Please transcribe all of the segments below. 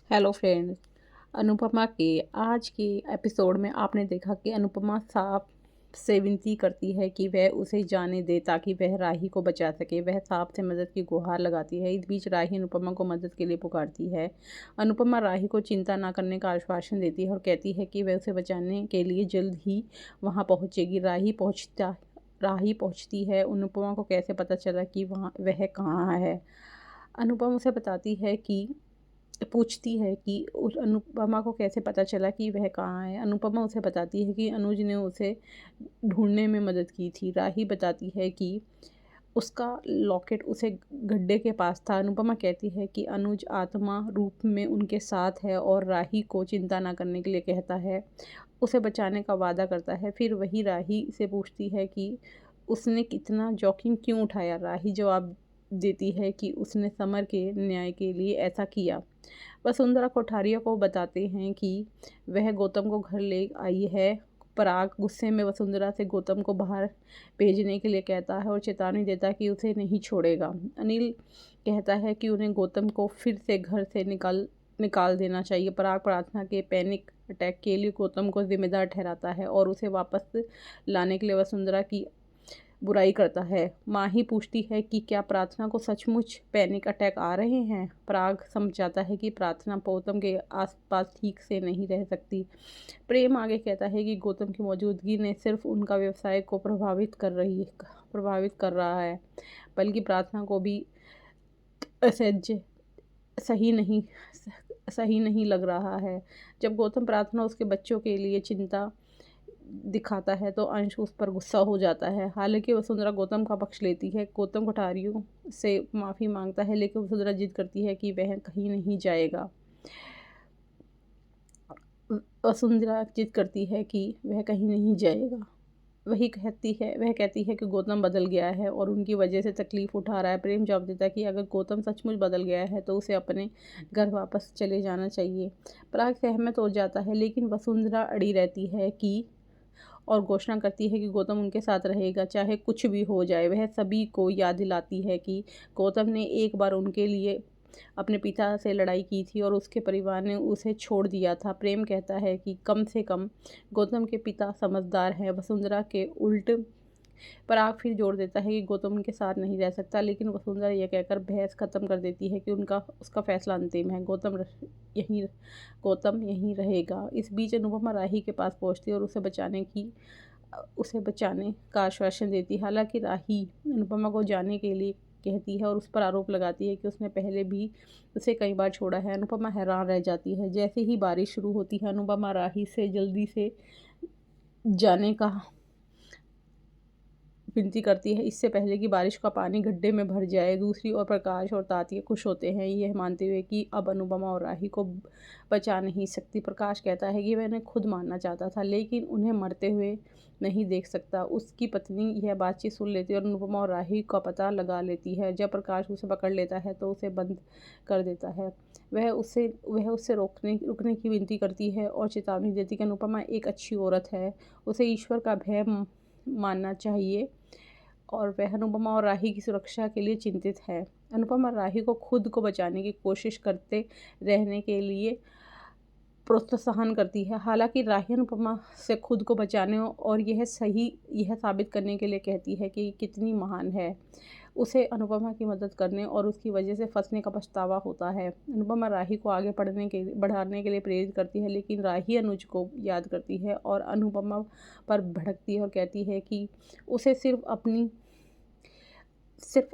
Hello friends. Anupama के आज के एपिसोड में आपने देखा कि अनुपमा सांप से विनती करती है कि वह उसे जाने दे ताकि वह राही को बचा सके। वह सांप से मदद की गुहार लगाती है। इस बीच राही अनुपमा को मदद के लिए पुकारती है। अनुपमा राही को चिंता ना करने का आश्वासन देती है और कहती है कि वह उसे बचाने के लिए जल्द ही वहां पहुंचेगी। राही पहुंचती है। अनुपमा को कैसे पता चला कि वह कहाँ है। अनुपमा उसे पूछती है कि उस अनुपमा को कैसे पता चला कि वह कहाँ है। अनुपमा उसे बताती है कि अनुज ने उसे ढूंढने में मदद की थी। राही बताती है कि उसका लॉकेट उसे गड्ढे के पास था। अनुपमा कहती है कि अनुज आत्मा रूप में उनके साथ है और राही को चिंता ना करने के लिए कहता है। उसे बचाने का वादा करता है। फिर वही राही से पूछती है कि उसने कितना जोखिम क्यों उठाया। राही जवाब देती है कि उसने समर के न्याय के लिए ऐसा किया। वसुंधरा कोठारिया को बताते हैं कि वह गौतम को घर ले आई है। पराग गुस्से में वसुंधरा से गौतम को बाहर भेजने के लिए कहता है और चेतावनी देता है कि उसे नहीं छोड़ेगा। अनिल कहता है कि उन्हें गौतम को फिर से घर से निकाल देना चाहिए। पराग प्रार्थना के पैनिक अटैक के लिए गौतम को जिम्मेदार ठहराता है और उसे वापस लाने के लिए वसुंधरा की बुराई करता है। माही पूछती है कि क्या प्रार्थना को सचमुच पैनिक अटैक आ रहे हैं। पराग समझाता है कि प्रार्थना गौतम के आसपास ठीक से नहीं रह सकती। प्रेम आगे कहता है कि गौतम की मौजूदगी ने सिर्फ उनका व्यवसाय को प्रभावित कर रहा है, बल्कि प्रार्थना को भी असहज सही नहीं लग रहा है। जब गौतम प्रार्थना उसके बच्चों के लिए चिंता दिखाता है तो अंश उस पर गुस्सा हो जाता है। हालांकि वसुंधरा गौतम का पक्ष लेती है। गौतम कोठारियों से माफ़ी मांगता है, लेकिन वसुंधरा जिद करती है कि वह कहीं नहीं जाएगा। वह कहती है कि गौतम बदल गया है और उनकी वजह से तकलीफ उठा रहा है। प्रेम जवाब देता है कि अगर गौतम सचमुच बदल गया है तो उसे अपने घर वापस चले जाना चाहिए। पराग सहमत हो जाता है, लेकिन वसुंधरा अड़ी रहती है और घोषणा करती है कि गौतम उनके साथ रहेगा चाहे कुछ भी हो जाए। वह सभी को याद दिलाती है कि गौतम ने एक बार उनके लिए अपने पिता से लड़ाई की थी और उसके परिवार ने उसे छोड़ दिया था। प्रेम कहता है कि कम से कम गौतम के पिता समझदार हैं। वसुंधरा के उल्ट पराग फिर जोर देता है कि गौतम उनके साथ नहीं रह सकता, लेकिन वसुंधरा यह कहकर बहस खत्म कर देती है कि उसका फैसला अंतिम है। गौतम यहीं रहेगा। इस बीच अनुपमा राही के पास पहुंचती है और उसे बचाने का आश्वासन देती है। हालांकि राही अनुपमा को जाने के लिए कहती है और उस पर आरोप लगाती है कि उसने पहले भी उसे कई बार छोड़ा है। अनुपमा हैरान रह जाती है। जैसे ही बारिश शुरू होती है, अनुपमा राही से जल्दी से जाने का विनती करती है, इससे पहले कि बारिश का पानी गड्ढे में भर जाए। दूसरी ओर प्रकाश और तातिया खुश होते हैं, यह मानते हुए कि अब अनुपमा और राही को बचा नहीं सकती। प्रकाश कहता है कि वह उन्हें खुद मारना चाहता था, लेकिन उन्हें मरते हुए नहीं देख सकता। उसकी पत्नी यह बातचीत सुन लेती है और अनुपमा और राही का पता लगा लेती है। जब प्रकाश उसे पकड़ लेता है तो उसे बंद कर देता है। वह उससे रुकने की विनती करती है और चेतावनी देती है कि अनुपमा एक अच्छी औरत है, उसे ईश्वर का भय मानना चाहिए और वह अनुपमा और राही की सुरक्षा के लिए चिंतित है। अनुपमा राही को खुद को बचाने की कोशिश करते रहने के लिए प्रोत्साहन करती है। हालांकि राही अनुपमा से खुद को बचाने और यह साबित करने के लिए कहती है कि कितनी महान है। उसे अनुपमा की मदद करने और उसकी वजह से फंसने का पछतावा होता है। अनुपमा राही को आगे बढ़ाने के लिए प्रेरित करती है, लेकिन राही अनुज को याद करती है और अनुपमा पर भड़कती है और कहती है कि उसे सिर्फ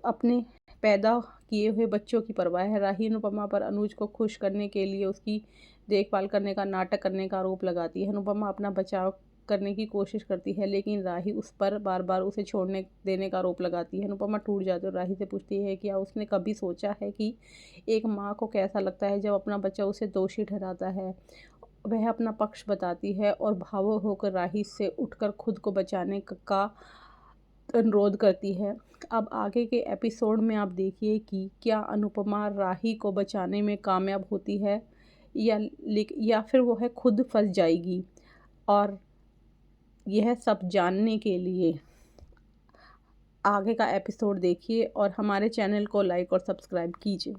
अपने पैदा किए हुए बच्चों की परवाह है। राही अनुपमा पर अनुज को खुश करने के लिए उसकी देखभाल करने का नाटक करने का आरोप लगाती है। अनुपमा अपना बचाव करने की कोशिश करती है, लेकिन राही उस पर बार बार उसे छोड़ने देने का आरोप लगाती है। अनुपमा टूट जाती है और राही से पूछती है कि क्या उसने कभी सोचा है कि एक माँ को कैसा लगता है जब अपना बच्चा उसे दोषी ठहराता है। वह अपना पक्ष बताती है और भावुक होकर राही से उठकर खुद को बचाने का अनुरोध करती है। अब आगे के एपिसोड में आप देखिए कि क्या अनुपमा राही को बचाने में कामयाब होती है या फिर वो है खुद फंस जाएगी। और यह सब जानने के लिए आगे का एपिसोड देखिए और हमारे चैनल को लाइक और सब्सक्राइब कीजिए।